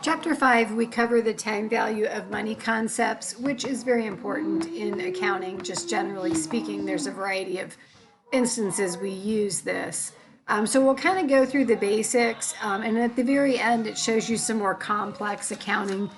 Chapter 5, we cover the time value of money concepts, which is very important in accounting, just generally speaking. There's a variety of instances we use this. So we'll kind of go through the basics, and at the very end, it shows you some more complex accounting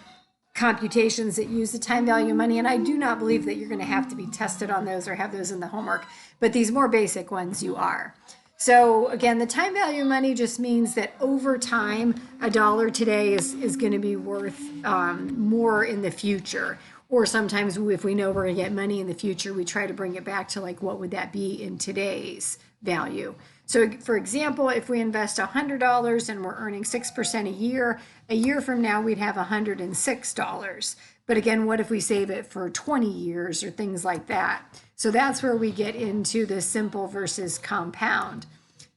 computations that use the time value of money. And I do not believe that you're going to have to be tested on those or have those in the homework, but these more basic ones you are. So again, the time value of money just means that over time, a dollar today is going to be worth more in the future. Or sometimes if we know we're going to get money in the future, we try to bring it back to like, what would that be in today's value? So for example, if we invest $100 and we're earning 6% a year from now, we'd have $106. But again, what if we save it for 20 years or things like that? So that's where we get into the simple versus compound.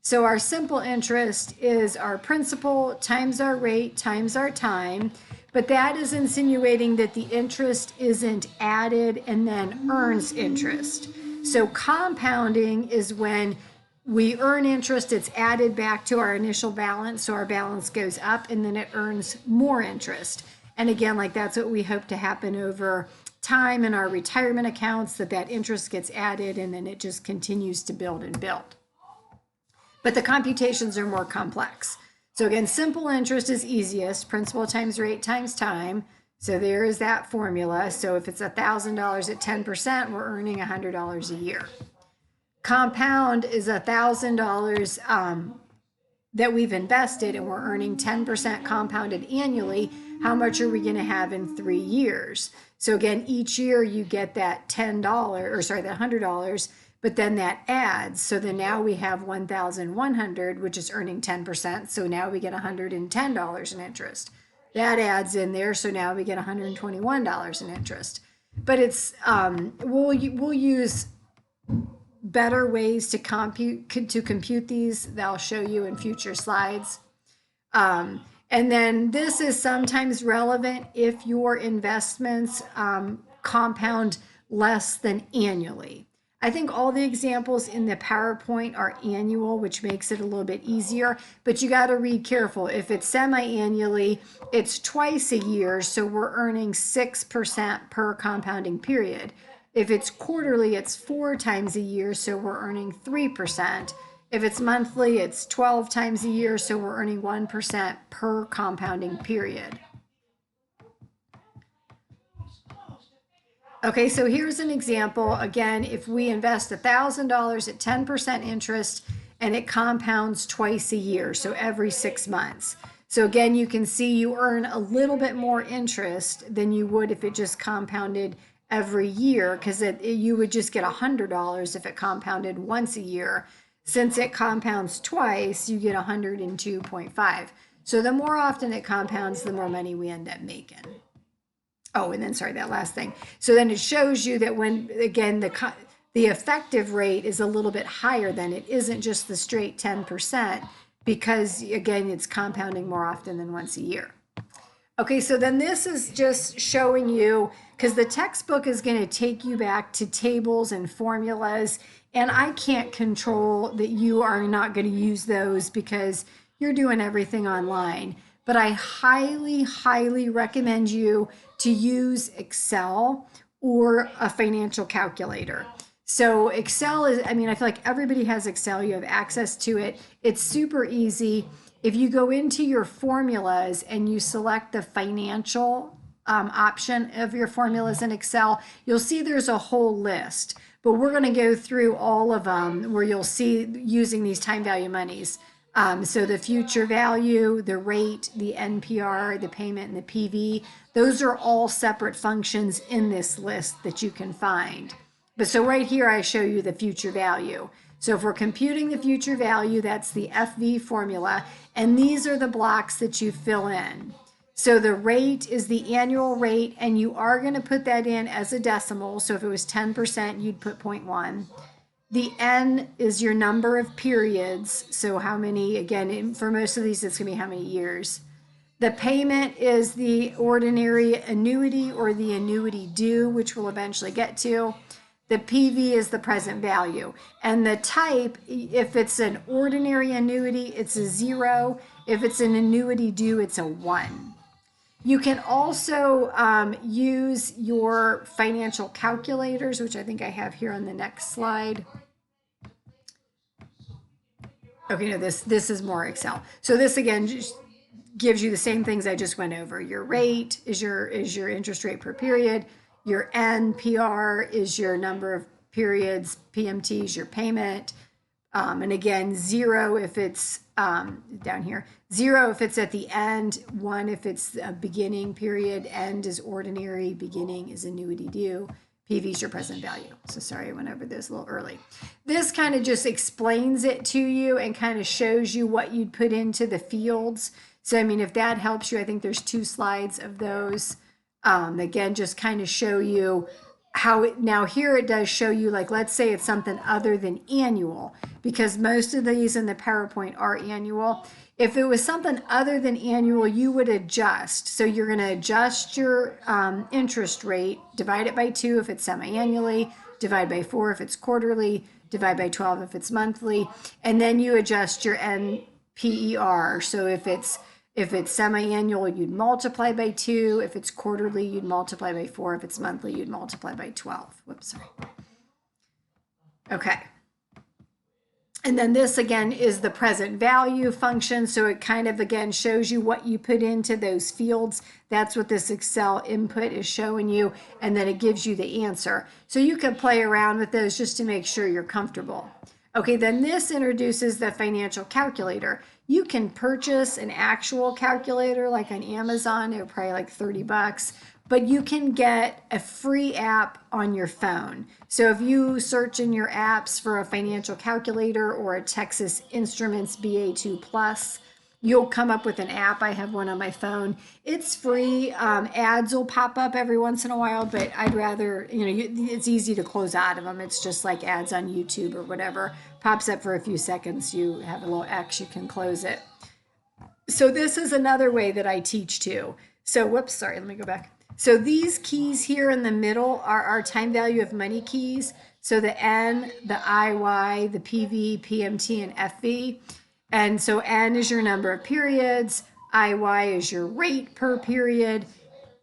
So our simple interest is our principal times our rate times our time, but that is insinuating that the interest isn't added and then earns interest. So compounding is when we earn interest, it's added back to our initial balance, so our balance goes up and then it earns more interest. And again, like that's what we hope to happen over time in our retirement accounts, that interest gets added and then it just continues to build and build. But the computations are more complex. So again, simple interest is easiest, principal times rate times time. So there is that formula. So if it's $1,000 at 10%, we're earning $100 a year. Compound is $1,000 that we've invested and we're earning 10% compounded annually. How much are we going to have in 3 years? So again, each year you get that that $100, but then that adds. So then now we have 1,100, which is earning 10%. So now we get $110 in interest. That adds in there. So now we get $121 in interest. But it's we'll use better ways to compute these that I'll show you in future slides. And then this is sometimes relevant if your investments compound less than annually. I think all the examples in the PowerPoint are annual, which makes it a little bit easier, but you got to read careful. If it's semi-annually, it's twice a year, so we're earning 6% per compounding period. If it's quarterly, it's 4 times a year, so we're earning 3%. If it's monthly, it's 12 times a year, so we're earning 1% per compounding period. Okay, so here's an example. Again, if we invest $1,000 at 10% interest and it compounds twice a year, so every 6 months. So again, you can see you earn a little bit more interest than you would if it just compounded every year, because you would just get $100 if it compounded once a year. Since it compounds twice, you get 102.5. So the more often it compounds, the more money we end up making. Oh, and then sorry, that last thing. So then it shows you that when, again, the effective rate is a little bit higher than it isn't just the straight 10%, because again, it's compounding more often than once a year. Okay, so then this is just showing you, because the textbook is going to take you back to tables and formulas, and I can't control that you are not going to use those because you're doing everything online. But I highly, highly recommend you to use Excel or a financial calculator. So Excel is, I feel like everybody has Excel. You have access to it. It's super easy. If you go into your formulas and you select the financial option of your formulas in Excel, you'll see there's a whole list. But we're going to go through all of them where you'll see using these time value monies. So the future value, the rate, the NPR, the payment, and the PV, those are all separate functions in this list that you can find. But so right here, I show you the future value. So if we're computing the future value, that's the FV formula, and these are the blocks that you fill in. So the rate is the annual rate, and you are going to put that in as a decimal. So if it was 10%, you'd put 0.1. The N is your number of periods. So how many, again, for most of these, it's going to be how many years. The payment is the ordinary annuity or the annuity due, which we'll eventually get to. The PV is the present value. And the type, if it's an ordinary annuity, it's a 0. If it's an annuity due, it's a 1. You can also use your financial calculators, which I think I have here on the next slide. Okay, no, this is more Excel. So this again just gives you the same things I just went over. Your rate is your interest rate per period. Your NPR is your number of periods. PMT is your payment. And again, 0 if it's down here. 0 if it's at the end. 1 if it's a beginning period. End is ordinary. Beginning is annuity due. PV is your present value. So sorry, I went over this a little early. This kind of just explains it to you and kind of shows you what you'd put into the fields. So, I mean, if that helps you, I think there's 2 slides of those. Again, just kind of show you how it, now here it does show you, like, let's say it's something other than annual, because most of these in the PowerPoint are annual. If it was something other than annual, you would adjust. So you're going to adjust your interest rate, divide it by 2 if it's semi-annually, divide by 4 if it's quarterly, divide by 12 if it's monthly, and then you adjust your NPER. So if it's semi-annual, you'd multiply by 2. If it's quarterly, you'd multiply by 4. If it's monthly, you'd multiply by 12. Whoops, sorry. Okay. And then this again is the present value function. So it kind of again shows you what you put into those fields. That's what this Excel input is showing you. And then it gives you the answer. So you can play around with those just to make sure you're comfortable. Okay, then this introduces the financial calculator. You can purchase an actual calculator like on Amazon. They're probably like $30. But you can get a free app on your phone. So if you search in your apps for a financial calculator or a Texas Instruments BA2 Plus, you'll come up with an app. I have one on my phone. It's free. Ads will pop up every once in a while, but I'd rather, it's easy to close out of them. It's just like ads on YouTube or whatever. Pops up for a few seconds. You have a little X, you can close it. So this is another way that I teach too. So, whoops, sorry, let me go back. So these keys here in the middle are our time value of money keys. So the N, the IY, the PV, PMT, and FV. And so N is your number of periods, IY is your rate per period,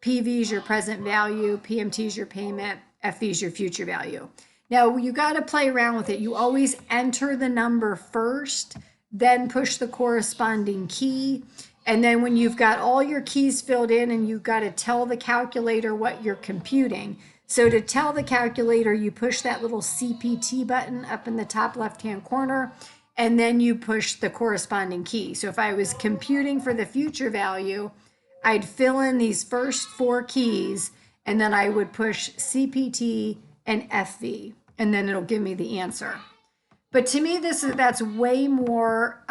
PV is your present value, PMT is your payment, FV is your future value. Now you got to play around with it. You always enter the number first, then push the corresponding key. And then when you've got all your keys filled in and you've got to tell the calculator what you're computing. So to tell the calculator, you push that little CPT button up in the top left-hand corner, and then you push the corresponding key. So if I was computing for the future value, I'd fill in these first 4 keys, and then I would push CPT and FV, and then it'll give me the answer. But to me, that's way more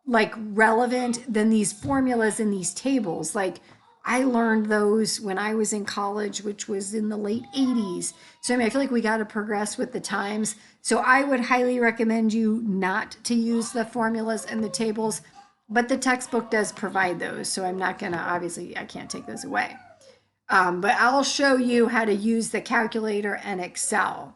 like relevant than these formulas in these tables. Like I learned those when I was in college, which was in the late 80s. So I mean, I feel like we got to progress with the times. So I would highly recommend you not to use the formulas and the tables, but the textbook does provide those. So I'm not gonna, obviously I can't take those away. But I'll show you how to use the calculator and Excel.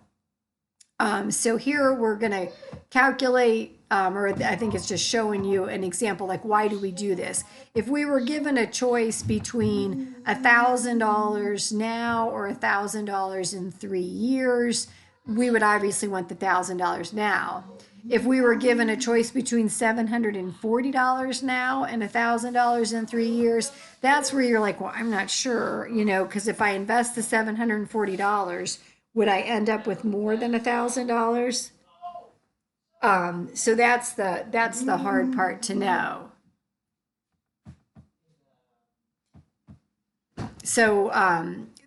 So here we're gonna calculate, or I think it's just showing you an example, like why do we do this? If we were given a choice between $1,000 now or $1,000 in 3 years, we would obviously want the $1,000 now. If we were given a choice between $740 now and $1,000 in 3 years, that's where you're like, well, I'm not sure, because if I invest the $740, would I end up with more than $1,000? So that's the hard part to know. So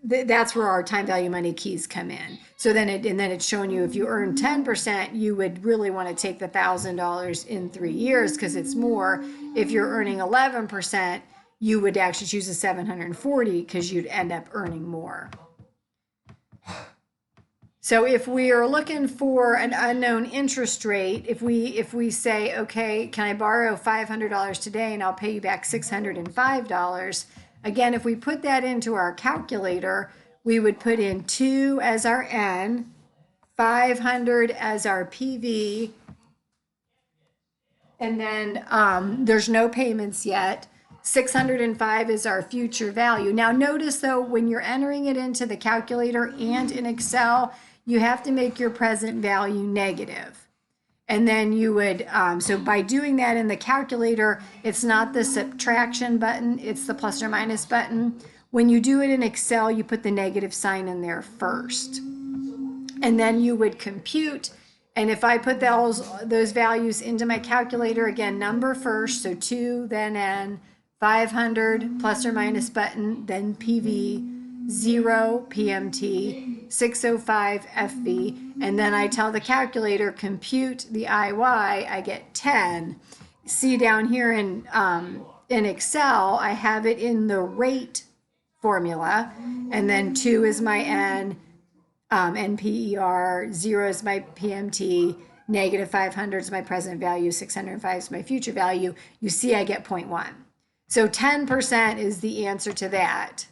that's where our time value money keys come in. So then it's showing you if you earn 10%, you would really want to take the $1,000 in 3 years because it's more. If you're earning 11%, you would actually choose the 740 because you'd end up earning more. So if we are looking for an unknown interest rate, if we say, okay, can I borrow $500 today and I'll pay you back $605? Again, if we put that into our calculator, we would put in 2 as our N, 500 as our PV, and then there's no payments yet. 605 is our future value. Now notice though, when you're entering it into the calculator and in Excel, you have to make your present value negative. And then you would, so by doing that in the calculator, it's not the subtraction button, it's the plus or minus button. When you do it in Excel, you put the negative sign in there first. And then you would compute. And if I put those values into my calculator, again, number first, so 2, then N, 500, plus or minus button, then PV, 0 PMT, 605 FV, and then I tell the calculator compute the IY, I get 10. See down here in Excel, I have it in the rate formula, and then 2 is my N, NPER, 0 is my PMT, negative 500 is my present value, 605 is my future value. You see I get 0.1. So 10% is the answer to that.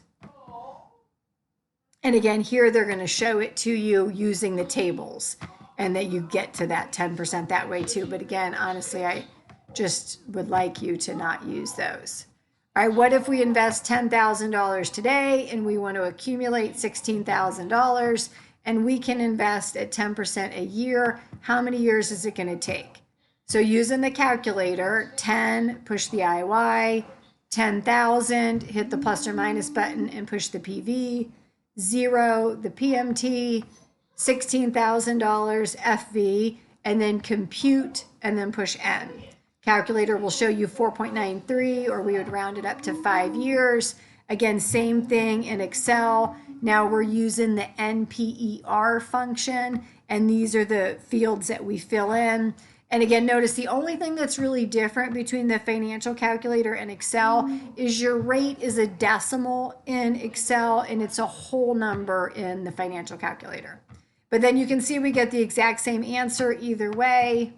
And again, here they're going to show it to you using the tables, and that you get to that 10% that way too. But again, honestly, I just would like you to not use those. All right, what if we invest $10,000 today and we want to accumulate $16,000 and we can invest at 10% a year? How many years is it going to take? So using the calculator, 10, push the IY, 10,000, hit the plus or minus button and push the PV, 0, the PMT, $16,000 FV, and then compute and then push N. Calculator will show you 4.93, or we would round it up to 5 years. Again, same thing in Excel. Now we're using the NPER function, and these are the fields that we fill in. And again, notice the only thing that's really different between the financial calculator and Excel is your rate is a decimal in Excel and it's a whole number in the financial calculator. But then you can see we get the exact same answer either way.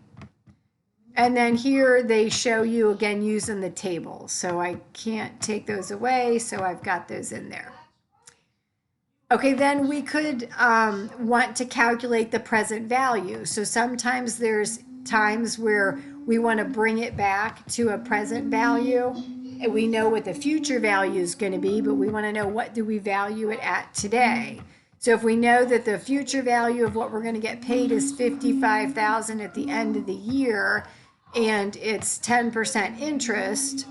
And then here they show you again using the tables. So I can't take those away, so I've got those in there. Okay, then we could want to calculate the present value. So sometimes there's times where we want to bring it back to a present value, and we know what the future value is going to be, but we want to know what do we value it at today. So if we know that the future value of what we're going to get paid is $55,000 at the end of the year, and it's 10% interest,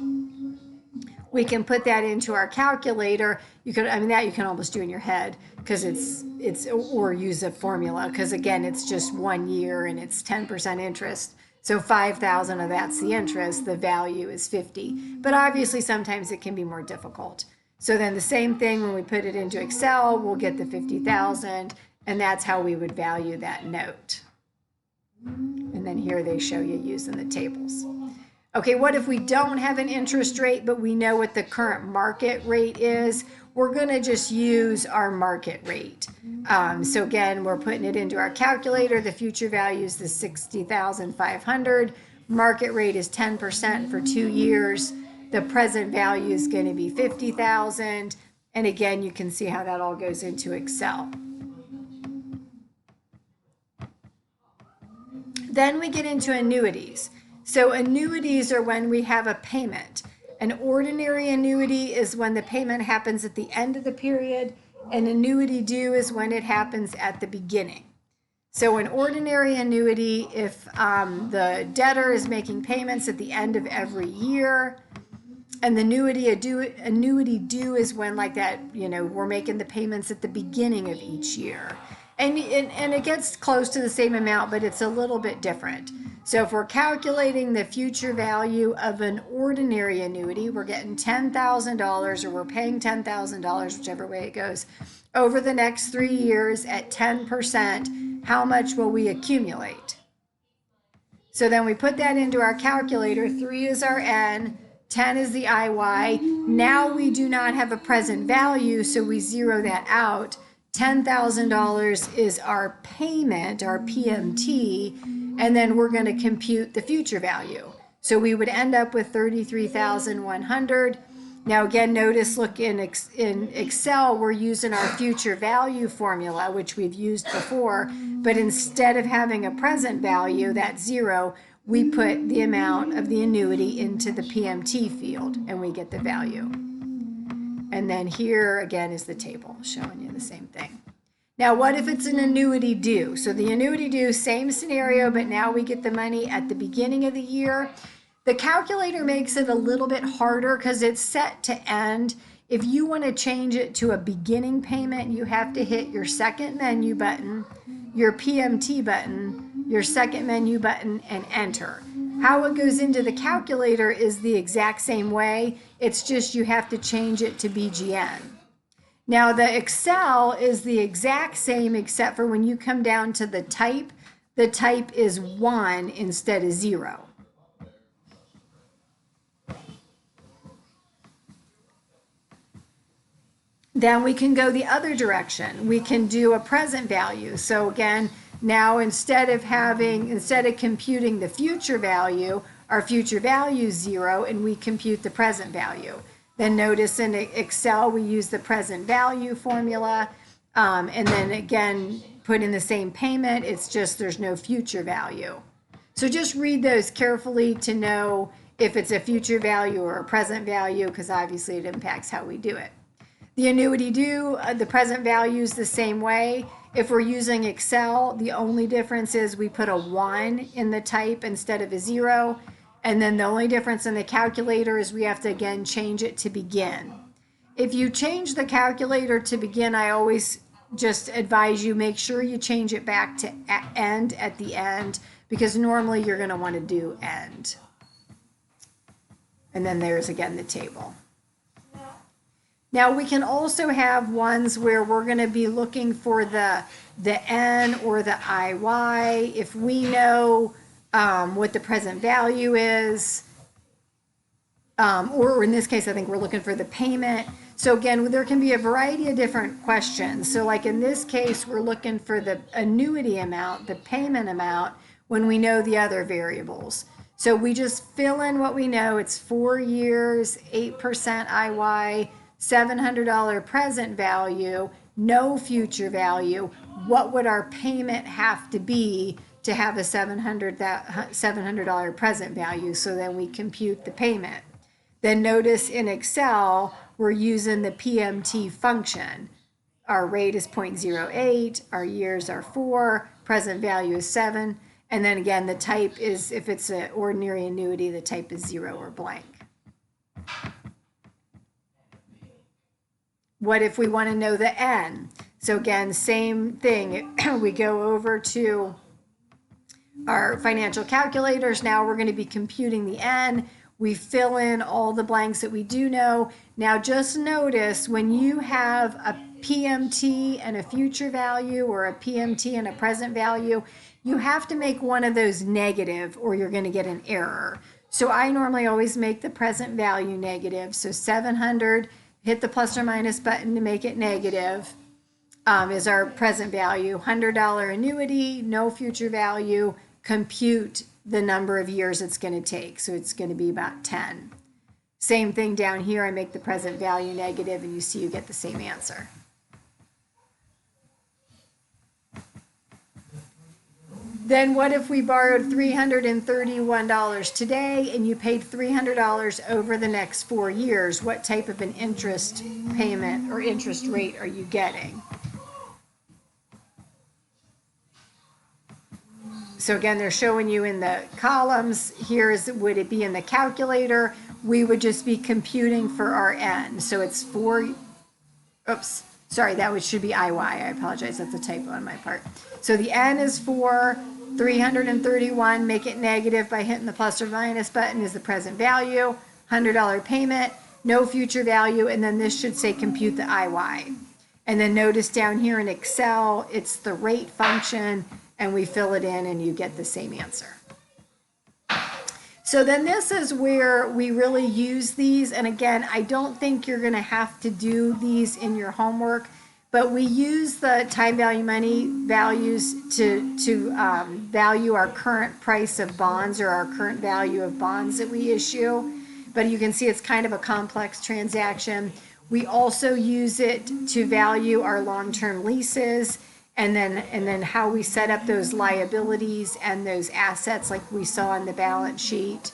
we can put that into our calculator. You can, I mean, that you can almost do in your head because it's or use a formula, because again, it's just 1 year and it's 10% interest. So 5,000 of that's the interest, the value is 50. But obviously sometimes it can be more difficult. So then the same thing when we put it into Excel, we'll get the 50,000, and that's how we would value that note. And then here they show you using the tables. Okay, what if we don't have an interest rate, but we know what the current market rate is? We're going to just use our market rate. So again, we're putting it into our calculator. The future value is the 60,500. Market rate is 10% for 2 years. The present value is going to be 50,000. And again, you can see how that all goes into Excel. Then we get into annuities. So annuities are when we have a payment. An ordinary annuity is when the payment happens at the end of the period. An annuity due is when it happens at the beginning. So an ordinary annuity, if the debtor is making payments at the end of every year, and the annuity due is when, like that, you know, we're making the payments at the beginning of each year. And it gets close to the same amount, but it's a little bit different. So if we're calculating the future value of an ordinary annuity, we're getting $10,000, or we're paying $10,000, whichever way it goes, over the next 3 years at 10%, how much will we accumulate? So then we put that into our calculator. 3 is our N, 10 is the IY. Now we do not have a present value, so we zero that out. $10,000 is our payment, our PMT, and then we're going to compute the future value. So we would end up with 33,100. Now again, notice, look, in Excel, we're using our future value formula, which we've used before, but instead of having a present value, that 0, we put the amount of the annuity into the PMT field and we get the value. And then here again is the table showing you the same thing. Now, what if it's an annuity due? So the annuity due, same scenario, but now we get the money at the beginning of the year. The calculator makes it a little bit harder because it's set to end. If you want to change it to a beginning payment, you have to hit your second menu button, your PMT button, your second menu button, and enter. How it goes into the calculator is the exact same way. It's just you have to change it to BGN. Now the Excel is the exact same except for when you come down to the type is 1 instead of 0. Then we can go the other direction. We can do a present value. So again, now instead of computing the future value, our future value is 0 and we compute the present value. Then notice in Excel, we use the present value formula. And then again, put in the same payment. It's just there's no future value. So just read those carefully to know if it's a future value or a present value, because obviously it impacts how we do it. The annuity due, the present value is the same way. If we're using Excel, the only difference is we put a 1 in the type instead of a 0. And then the only difference in the calculator is we have to again change it to begin. If you change the calculator to begin, I always just advise you make sure you change it back to end at the end, because normally you're going to want to do end. And then there's again the table. Now we can also have ones where we're going to be looking for the N or the IY. If we know what the present value is, or in this case, I think we're looking for the payment. So again, there can be a variety of different questions. So like in this case, we're looking for the annuity amount, the payment amount, when we know the other variables. So we just fill in what we know. It's 4 years, 8% IY, $700 present value, no future value. What would our payment have to be to have a $700 present value? So then we compute the payment. Then notice in Excel, we're using the PMT function. Our rate is 0.08, our years are 4, present value is 7, and then again, the type is, if it's an ordinary annuity, the type is 0 or blank. What if we want to know the N? So again, same thing. We go over to our financial calculators. Now we're going to be computing the N. We fill in all the blanks that we do know. Now just notice when you have a PMT and a future value, or a PMT and a present value, you have to make one of those negative or you're going to get an error. So I normally always make the present value negative. So 700, hit the plus or minus button to make it negative, is our present value. $100 annuity, no future value, compute the number of years it's going to take. So it's going to be about 10. Same thing down here, I make the present value negative and you see you get the same answer. Then what if we borrowed $331 today and you paid $300 over the next 4 years? What type of an interest payment or interest rate are you getting? So again, they're showing you in the columns. Here's, would it be in the calculator? We would just be computing for our N. So it's 4, oops, sorry, that should be IY. I apologize, that's a typo on my part. So the N is 4, 331, make it negative by hitting the plus or minus button is the present value, $100 payment, no future value, and then this should say compute the IY. And then notice down here in Excel, it's the rate function, and we fill it in and you get the same answer. So then this is where we really use these. And again, I don't think you're going to have to do these in your homework, but we use the time value money values to value our current price of bonds or our current value of bonds that we issue. But you can see it's kind of a complex transaction. We also use it to value our long-term leases. and then how we set up those liabilities and those assets like we saw on the balance sheet.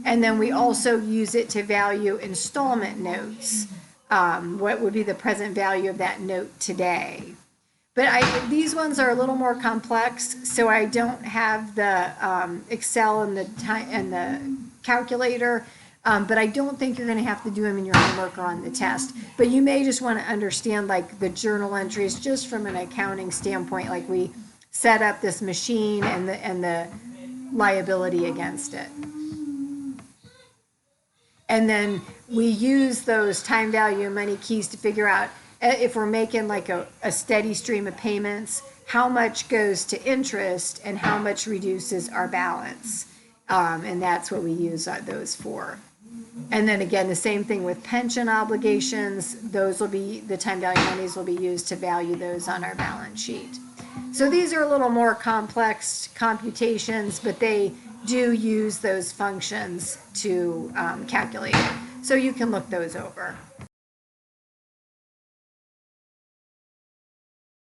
And then we also use it to value installment notes. What would be the present value of that note today? But these ones are a little more complex, so I don't have the Excel and the time and the calculator. But I don't think you're going to have to do them in your homework or on the test. But you may just want to understand like the journal entries just from an accounting standpoint, like we set up this machine and the liability against it. And then we use those time value money keys to figure out if we're making like a steady stream of payments, how much goes to interest and how much reduces our balance. And that's what we use those for. And then again, the same thing with pension obligations. Those will be, the time value monies will be used to value those on our balance sheet. So these are a little more complex computations, but they do use those functions to calculate it. So you can look those over.